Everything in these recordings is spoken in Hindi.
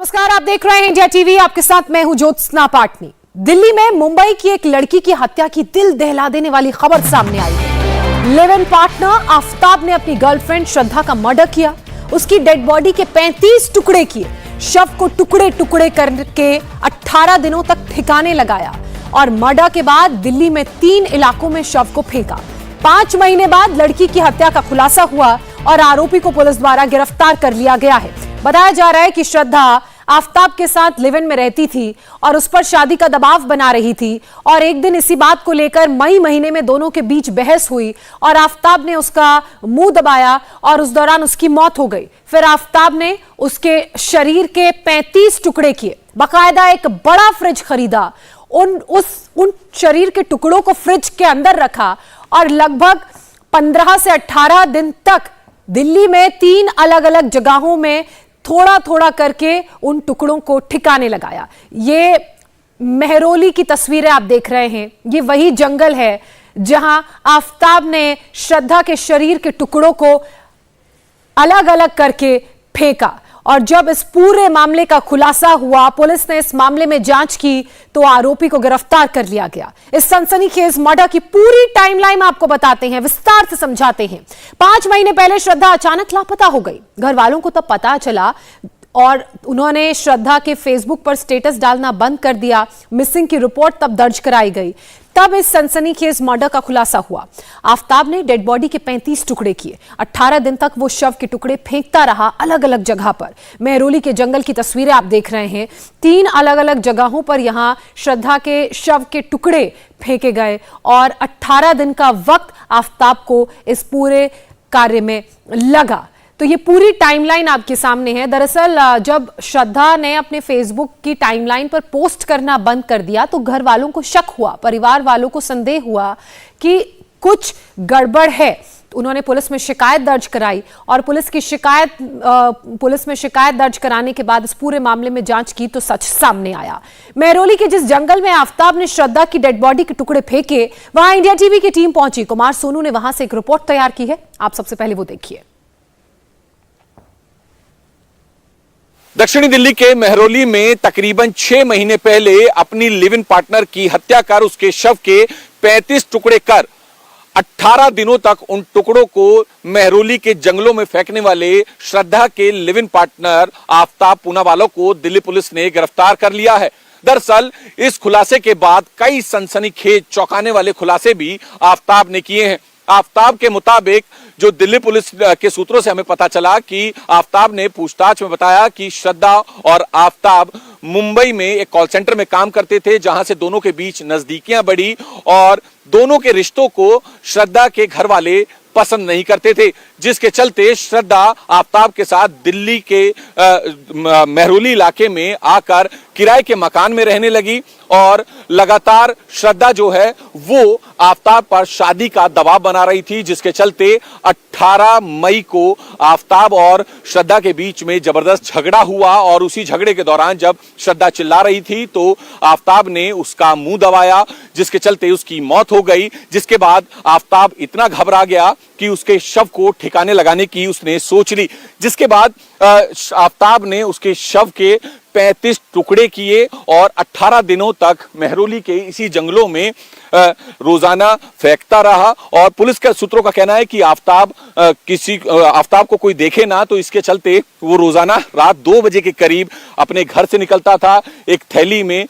नमस्कार, आप देख रहे हैं इंडिया टीवी। आपके साथ मैं हूं ज्योत्सना पाटनी। दिल्ली में मुंबई की एक लड़की की हत्या की दिल दहला देने वाली खबर सामने आई है। लिव इन पार्टनर आफताब ने अपनी गर्लफ्रेंड श्रद्धा का मर्डर किया। उसकी डेड बॉडी के 35 टुकड़े किए, शव को टुकड़े टुकड़े करके 18 दिनों तक ठिकाने लगाया और मर्डर के बाद दिल्ली में 3 इलाकों में शव को फेंका। 5 महीने बाद लड़की की हत्या का खुलासा हुआ और आरोपी को पुलिस द्वारा गिरफ्तार कर लिया गया है। बताया जा रहा है कि श्रद्धा आफताब के साथ लिव इन में रहती थी और उस पर शादी का दबाव बना रही थी और एक दिन इसी बात को लेकर मई महीने में दोनों के बीच बहस हुई और आफताब ने उसका मुंह दबाया और उस दौरान उसकी मौत हो गई। फिर आफताब ने उसके शरीर के 35 टुकड़े किए, बाकायदा एक बड़ा फ्रिज खरीदा, उन शरीर के टुकड़ों को फ्रिज के अंदर रखा और लगभग 15 से 18 दिन तक दिल्ली में 3 अलग अलग जगहों में थोड़ा थोड़ा करके उन टुकड़ों को ठिकाने लगाया। ये मेहरौली की तस्वीरें आप देख रहे हैं। ये वही जंगल है जहां आफताब ने श्रद्धा के शरीर के टुकड़ों को अलग अलग करके फेंका और जब इस पूरे मामले का खुलासा हुआ, पुलिस ने इस मामले में जांच की तो आरोपी को गिरफ्तार कर लिया गया। इस सनसनीखेज मर्डर की पूरी टाइमलाइन आपको बताते हैं, विस्तार से समझाते हैं। 5 महीने पहले श्रद्धा अचानक लापता हो गई। घर वालों को तब पता चला और उन्होंने श्रद्धा के फेसबुक पर स्टेटस डालना बंद कर दिया। मिसिंग की रिपोर्ट तब दर्ज कराई गई। तब इस सनसनीखेज मर्डर का खुलासा हुआ। आफताब ने डेड बॉडी के 35 टुकड़े किए। 18 दिन तक वो शव के टुकड़े फेंकता रहा अलग अलग जगह पर। मेहरौली के जंगल की तस्वीरें आप देख रहे हैं। 3 अलग अलग जगहों पर यहां श्रद्धा के शव के टुकड़े फेंके गए और 18 दिन का वक्त आफताब को इस पूरे कार्य में लगा। तो ये पूरी टाइमलाइन आपके सामने है। दरअसल जब श्रद्धा ने अपने फेसबुक की टाइमलाइन पर पोस्ट करना बंद कर दिया तो घर वालों को शक हुआ, परिवार वालों को संदेह हुआ कि कुछ गड़बड़ है। उन्होंने पुलिस में शिकायत दर्ज कराई और पुलिस में शिकायत दर्ज कराने के बाद इस पूरे मामले में जांच की तो सच सामने आया। मेहरौली के जिस जंगल में आफताब ने श्रद्धा की डेड बॉडी के टुकड़े फेंके, वहां इंडिया टीवी की टीम पहुंची। कुमार सोनू ने वहां से एक रिपोर्ट तैयार की है, आप सबसे पहले वो देखिए। दक्षिणी दिल्ली के मेहरौली में तकरीबन 6 महीने पहले अपनी लिव इन पार्टनर की हत्या कर उसके शव के 35 टुकड़े कर 18 दिनों तक उन टुकड़ों को मेहरौली के जंगलों में फेंकने वाले श्रद्धा के live in partner Aftab Poonawalla को दिल्ली पुलिस ने गिरफ्तार कर लिया है। दरअसल इस खुलासे के बाद कई सनसनीखेज चौंकाने वाले खुलासे भी आफताब ने किए हैं। आफताब के मुताबिक जो दिल्ली पुलिस के सूत्रों से हमें पता चला कि आफताब ने पूछताछ में बताया कि श्रद्धा और आफताब मुंबई में एक कॉल सेंटर में काम करते थे, जहां से दोनों के बीच नजदीकियां बढ़ी और दोनों के रिश्तों को श्रद्धा के घर वाले पसंद नहीं करते थे, जिसके चलते श्रद्धा आफताब के साथ दिल्ली के मेहरौली इलाके में आकर किराए के मकान में रहने लगी और लगातार श्रद्धा जो है वो आफताब पर शादी का दबाव बना रही थी, जिसके चलते 18 मई को आफताब और श्रद्धा के बीच में जबरदस्त झगड़ा हुआ और उसी झगड़े के दौरान जब श्रद्धा चिल्ला रही थी तो आफताब ने उसका मुंह दबाया, जिसके चलते उसकी मौत हो गई। जिसके बाद आफताब इतना घबरा गया कि उसके शव को ठिकाने लगाने की उसने सोच ली, जिसके बाद आफताब ने उसके शव के 35 टुकड़े किए और 18 दिनों तक मेहरौली के इसी जंगलों में रोजाना फेंकता रहा। और पुलिस के सूत्रों का कहना है कि आफताब को कोई देखे ना, तो इसके चलते वो रोजाना रात 2 बजे के करीब अपने घर से निकलता था। एक थैली में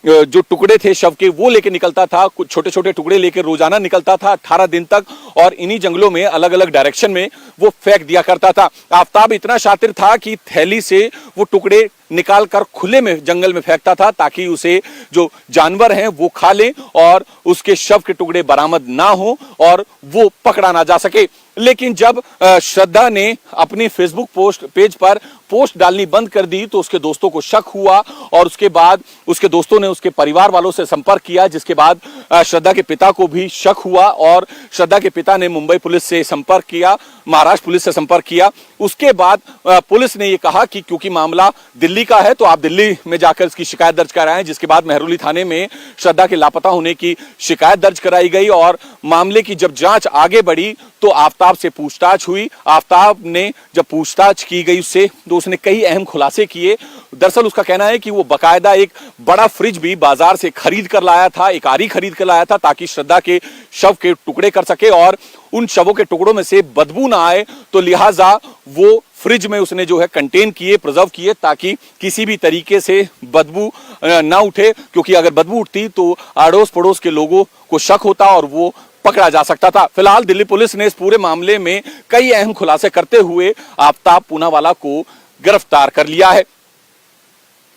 जो टुकड़े थे शव के वो लेके निकलता था, कुछ छोटे छोटे टुकड़े लेकर रोजाना निकलता था 18 दिन तक और इन्हीं जंगलों में अलग अलग डायरेक्शन में वो फेंक दिया करता था। आफताब इतना शातिर था कि थैली से वो टुकड़े निकाल कर खुले में जंगल में फेंकता था ताकि उसे जो जानवर हैं वो खा लें और उसके शव के टुकड़े बरामद ना हो और वो पकड़ा ना जा सके। लेकिन जब श्रद्धा ने अपनी फेसबुक पेज पर पोस्ट डालनी बंद कर दी तो उसके दोस्तों को शक हुआ और उसके बाद उसके दोस्तों ने उसके परिवार वालों से संपर्क किया, जिसके बाद श्रद्धा के पिता को भी शक हुआ और श्रद्धा के पिता ने मुंबई पुलिस से संपर्क किया, महाराष्ट्र पुलिस से संपर्क किया। उसके बाद पुलिस ने ये कहा कि क्योंकि मामला दिल्ली का है तो आप दिल्ली में जाकर इसकी शिकायत दर्ज कराएं, जिसके बाद मेहरौली थाने में श्रद्धा के लापता होने की शिकायत दर्ज कराई गई और मामले की जब जांच आगे बढ़ी तो आफताब से पूछताछ हुई। आफताब ने जब पूछताछ की गई उससे तो उसने कई अहम खुलासे किए। दरअसल उसका कहना है कि वो बकायदा एक बड़ा फ्रिज भी बाजार से खरीद कर लाया था, एक आरी खरीद कर लाया था ताकि श्रद्धा के शव के टुकड़े कर सके और उन शवों के टुकड़ों में से बदबू ना आए, तो लिहाजा वो फ्रिज में उसने जो है कंटेन किए, प्रिजर्व किए ताकि किसी भी तरीके से बदबू ना उठे, क्योंकि अगर बदबू उठती तो अड़ोस पड़ोस के लोगों को शक होता और वो पकड़ा जा सकता था। फिलहाल दिल्ली पुलिस ने इस पूरे मामले में कई अहम खुलासे करते हुए आफ्ताब पूनावाला को गिरफ्तार कर लिया है।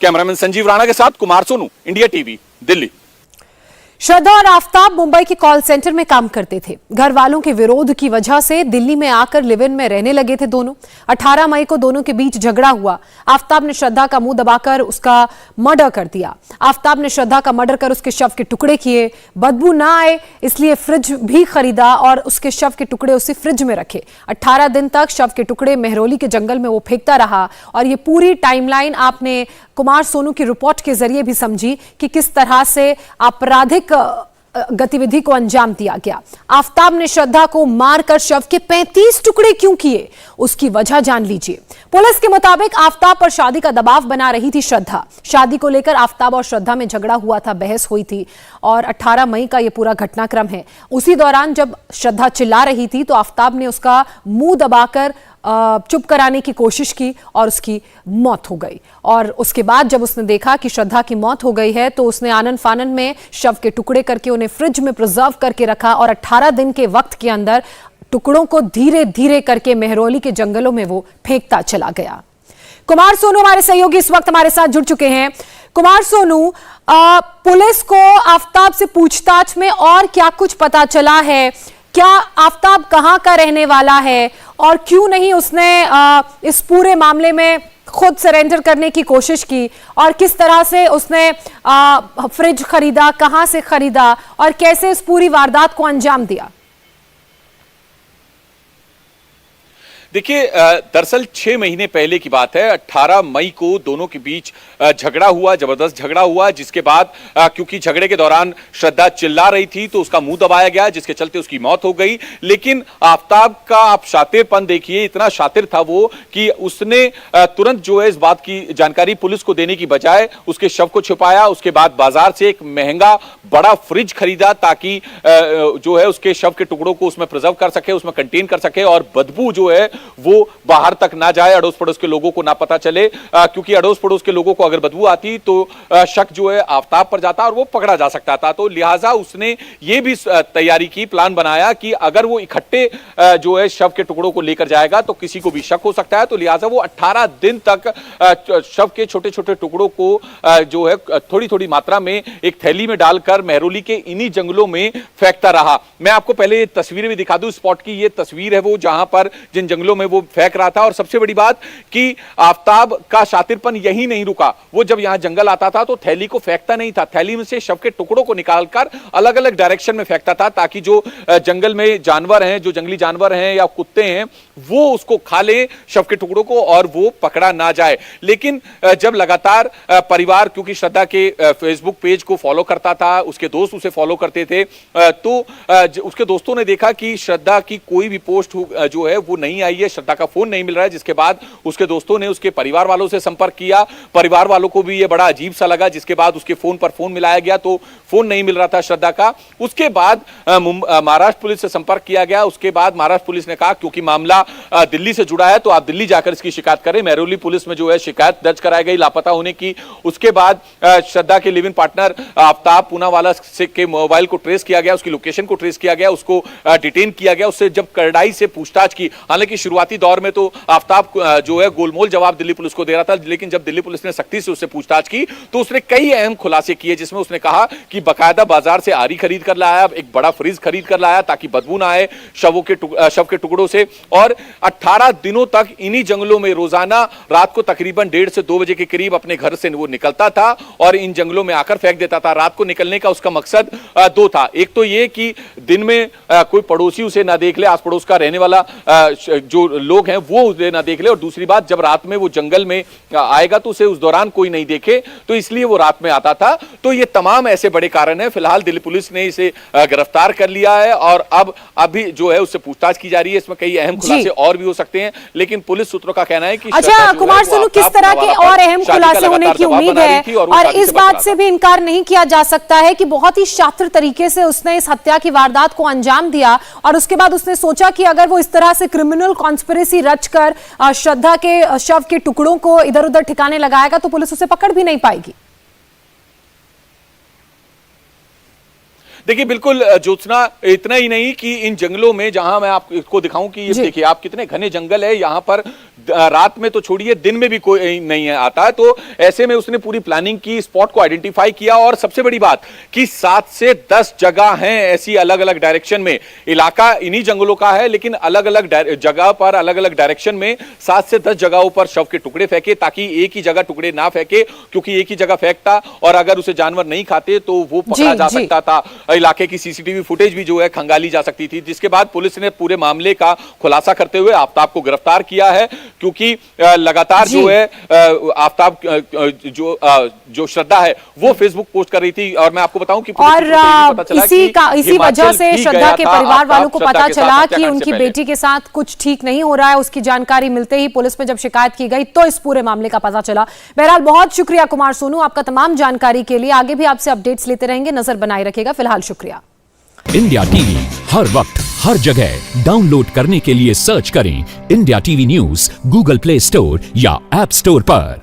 कैमरामैन संजीव राणा के साथ कुमार सोनू, इंडिया टीवी, दिल्ली। श्रद्धा और आफ्ताब मुंबई के कॉल सेंटर में काम करते थे। घर वालों के विरोध की वजह से दिल्ली में आकर लिव इन में रहने लगे थे दोनों। 18 मई को दोनों के बीच झगड़ा हुआ। आफ्ताब ने श्रद्धा का मुंह दबाकर उसका मर्डर कर दिया। आफ्ताब ने श्रद्धा का मर्डर कर उसके शव के टुकड़े किए। बदबू ना आए इसलिए फ्रिज भी खरीदा और उसके शव के टुकड़े उसी फ्रिज में रखे। 18 दिन तक शव के टुकड़े मेहरौली के जंगल में वो फेंकता रहा। और ये पूरी टाइमलाइन आपने कुमार सोनू की रिपोर्ट के जरिए भी समझी कि किस तरह से आपराधिक गतिविधि को अंजाम दिया गया। आफ्ताब ने श्रद्धा को मारकर शव के 35 टुकड़े क्यों किए, उसकी वजह जान लीजिए। पुलिस के मुताबिक आफ्ताब पर शादी का दबाव बना रही थी श्रद्धा। शादी को लेकर आफ्ताब और श्रद्धा में झगड़ा हुआ था, बहस हुई थी और 18 मई का यह पूरा घटनाक्रम है। उसी दौरान जब श्रद्धा चिल्ला रही थी तो आफ्ताब ने उसका मुंह दबाकर चुप कराने की कोशिश की और उसकी मौत हो गई। और उसके बाद जब उसने देखा कि श्रद्धा की मौत हो गई है तो उसने आनन फानन में शव के टुकड़े करके उन्हें फ्रिज में प्रिजर्व करके रखा और 18 दिन के वक्त के अंदर टुकड़ों को धीरे धीरे करके मेहरौली के जंगलों में वो फेंकता चला गया। कुमार सोनू हमारे सहयोगी इस वक्त हमारे साथ जुड़ चुके हैं। कुमार सोनू, पुलिस को आफ्ताब से पूछताछ में और क्या कुछ पता चला है? क्या आफ्ताब कहां का रहने वाला है और क्यों नहीं उसने इस पूरे मामले में खुद सरेंडर करने की कोशिश की और किस तरह से उसने फ्रिज खरीदा, कहां से खरीदा और कैसे इस पूरी वारदात को अंजाम दिया? देखिए, दरअसल 6 महीने पहले की बात है। 18 मई को दोनों के बीच झगड़ा हुआ, जबरदस्त झगड़ा हुआ, जिसके बाद क्योंकि झगड़े के दौरान श्रद्धा चिल्ला रही थी तो उसका मुंह दबाया गया, जिसके चलते उसकी मौत हो गई। लेकिन आफ्ताब का आप शातिरपन देखिए, इतना शातिर था वो कि उसने तुरंत जो है इस बात की जानकारी पुलिस को देने की बजाय उसके शव को छुपाया। उसके बाद बाजार से एक महंगा बड़ा फ्रिज खरीदा ताकि जो है उसके शव के टुकड़ों को उसमें प्रिजर्व कर सके, उसमें कंटेन कर सके और बदबू जो है वो बाहर तक ना जाए, अड़ोस पड़ोस के लोगों को ना पता चले, क्योंकि अड़ोस पड़ोस के लोगों को अगर बदबू आती तो शक जो है आफ्ताब पर जाता और वो पकड़ा जा सकता था। तो लिहाजा उसने ये भी तैयारी की, प्लान बनाया कि अगर वो इकट्ठे जो है शव के टुकड़ों को लेकर जाएगा तो किसी को भी शक हो सकता है। तो लिहाजा वो 18 दिन तक शव के छोटे छोटे टुकड़ों को जो है थोड़ी थोड़ी मात्रा में एक थैली में डालकर मेहरौली के इन्हीं जंगलों में फेंकता रहा। मैं आपको पहले ये तस्वीरें भी दिखा दूं। स्पॉट की ये तस्वीर है वो जहां पर जिन जंगलों में वो फेंक रहा था। और सबसे बड़ी बात कि आफ्ताब का शातिरपन यही नहीं रुका, वो जब यहां जंगल आता था तो थैली को फेंकता नहीं था, थैली में से शव के टुकड़ों को निकालकर अलग अलग डायरेक्शन में फेंकता था ताकि जो जंगल में जानवर हैं, जो जंगली जानवर हैं या कुत्ते हैं, वो उसको खा ले शव के टुकड़ों को और वो पकड़ा ना जाए। लेकिन जब लगातार परिवार, क्योंकि श्रद्धा के फेसबुक पेज को फॉलो करता था, उसके दोस्त उसे फॉलो करते थे, तो उसके दोस्तों ने देखा कि श्रद्धा की कोई भी पोस्ट जो है वो नहीं आई है, श्रद्धा का फोन नहीं मिल रहा है। जिसके बाद उसके दोस्तों ने उसके परिवार वालों से संपर्क किया। परिवार वालों को भी ये बड़ा अजीब सा लगा। जिसके बाद उसके फोन पर फोन मिलाया गया तो फोन नहीं मिल रहा था श्रद्धा का। उसके बाद महाराष्ट्र पुलिस से संपर्क किया गया। उसके बाद महाराष्ट्र पुलिस ने कहा क्योंकि मामला दिल्ली से जुड़ा है तो आप दिल्ली जाकर इसकी शिकायत करें। मेहरौली पुलिस में जो है शिकायत दर्ज कराई गई लापता होने की। उसके बाद श्रद्धा के live in partner Aftab Poonawalla के मोबाइल को ट्रेस किया गया, उसकी लोकेशन को ट्रेस किया गया, उसको डिटेन किया गया। उससे जब कड़ाई से पूछताछ की, हालांकि शुरुआती दौर में तो आफ्ताब जो है गोलमोल जवाब दिल्ली पुलिस को दे रहा था, लेकिन जब दिल्ली पुलिस ने सख्ती से उससे पूछताछ की तो उसने कई अहम खुलासे किए, जिसमें उसने कहा कि बकायदा बाजार से आरी खरीद कर लाया, एक बड़ा फ्रिज खरीद कर लाया ताकि बदबू ना आए शव के टुकड़ों से। और 18 दिनों तक इन्हीं जंगलों में रोजाना रात को तकरीबन 1:30 से 2 बजे के करीब अपने घर से वो निकलता था और इन जंगलों में आकर फेंक देता था। रात को निकलने का उसका मकसद 2 था। एक तो ये कि दिन में कोई पड़ोसी उसे ना देख ले, आस पड़ोस का रहने वाला जो लोग हैं वो उसे ना देख ले, और दूसरी बात जब रात में वो जंगल में आएगा तो उसे उस दौरान कोई नहीं देखे, तो इसलिए वो रात में आता था। तो ये तमाम ऐसे बड़े कारण हैं। फिलहाल दिल्ली पुलिस ने इसे गिरफ्तार कर लिया है और अब अभी जो है उससे पूछताछ की जा रही है। इसमें कई अहम खुलासे खुलासे और भी हो सकते हैं, लेकिन पुलिस सूत्रों का कहना है कि अच्छा कुमार सोनू, किस तरह के और अहम खुलासे होने की उम्मीद है? और इस बात से भी इनकार नहीं किया जा सकता है कि बहुत ही शातिर तरीके से उसने इस हत्या की वारदात को अंजाम दिया और उसके बाद उसने सोचा कि अगर वो इस तरह से क्रिमिनल कॉन्स्पिरेसी रचकर श्रद्धा के शव के टुकड़ों को इधर उधर ठिकाने लगाएगा तो पुलिस उसे पकड़ भी नहीं पाएगी। देखिए बिल्कुल ज्योत्सना, इतना ही नहीं कि इन जंगलों में, जहां मैं आपको दिखाऊं कि ये देखिए आप कितने घने जंगल है, यहां पर रात में तो छोड़िए दिन में भी कोई नहीं आता है। तो ऐसे में उसने पूरी प्लानिंग की, स्पॉट को आइडेंटिफाई किया और सबसे बड़ी बात कि 7 से 10 जगह हैं ऐसी अलग अलग डायरेक्शन में। इलाका इन्हीं जंगलों का है, लेकिन अलग अलग जगह पर अलग अलग डायरेक्शन में 7 से 10 जगहों पर शव के टुकड़े फेंके, ताकि एक ही जगह टुकड़े ना फेंके, क्योंकि एक ही जगह फेंकता और अगर उसे जानवर नहीं खाते तो वो पकड़ा जा सकता था। इलाके की सीसीटीवी फुटेज भी जो है खंगाली जा सकती थी, जिसके बाद पुलिस ने पूरे मामले का खुलासा करते हुए आफ्ताब को गिरफ्तार किया है, क्योंकि लगातार जो है आफ्ताब जो श्रद्धा है वो फेसबुक पोस्ट कर रही थी। और मैं आपको बताऊं कि और इसी वजह से श्रद्धा के परिवार वालों को पता चला कि उनकी बेटी के साथ कुछ ठीक नहीं हो रहा है। उसकी जानकारी मिलते ही पुलिस में जब शिकायत की गई तो इस पूरे मामले का पता चला। बहरहाल बहुत शुक्रिया कुमार सोनू आपका तमाम जानकारी के लिए। आगे भी आपसे अपडेट्स लेते रहेंगे, नजर बनाए रखेगा। फिलहाल शुक्रिया। इंडिया टीवी हर वक्त हर जगह डाउनलोड करने के लिए सर्च करें India TV news Google play store या ऐप स्टोर पर।